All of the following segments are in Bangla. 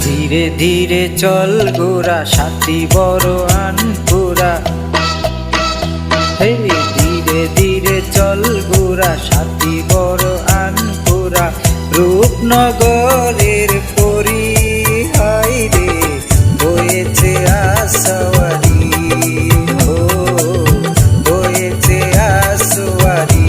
ধীরে ধীরে চল গোরা সাথী বড় আনপুরা, হে ধীরে ধীরে চল গোরা সাথী বড় আনপুরা। রূপনগরের পরি হায় রে হয়েছে আসওয়ারি, ও হয়েছে আসওয়ারি।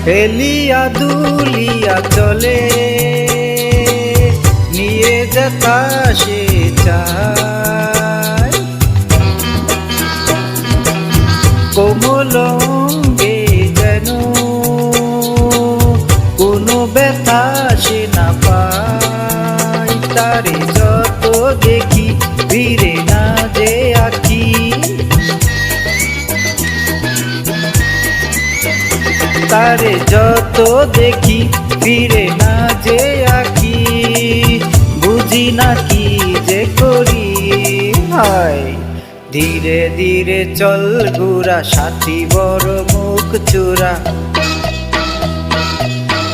হেলিয়া দুলিয়া চলে নিয়ে যেতা সে চায়, কোমল অঙ্গে যেন কোনো ব্যথা সে না পায়। তারে যত দেখি ফিরে না যে আঁকি, তারে যত দেখি ফিরে না যে আঁকি। বুঝি না কি যে করি হয়, ধীরে ধীরে চল গোরা সাথী বড় মুখ চোরা।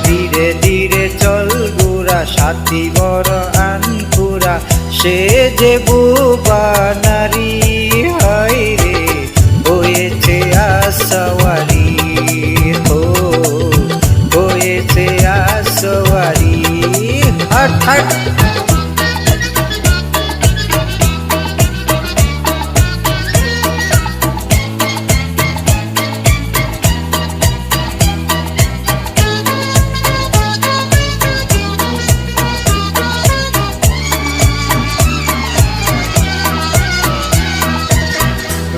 ধীরে ধীরে চল গোরা সাথী বড় আনপুরা। সে যে বুবা নারী হয় রে হয়েছে আসওয়ারি, হয়েছে আসওয়ারি। হাট হাট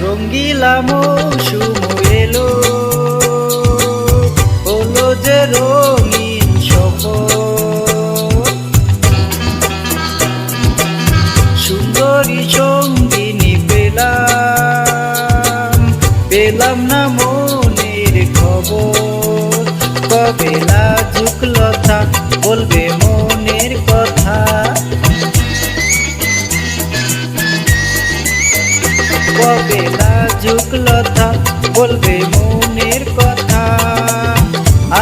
রঙ্গিলা মৌসুম এলো, হলো যে রঙিন সফর। সুন্দরী সঙ্গিনী পেলাম, পেলাম না মনের খবর। কবে লাজুক লতা বলবে মনের কথা, কবে লাজুক লতা বলবে মনের কথা।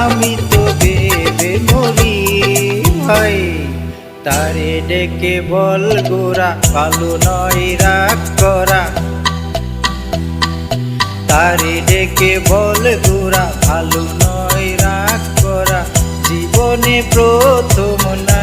আমি তো ভেবে মরি ভাই, তারে ডেকে বল গোরা ভালো নয় রাগ করা। তারে ডেকে বল গোরা ভালো নয় রাগ করা। জীবনে প্রথম নারী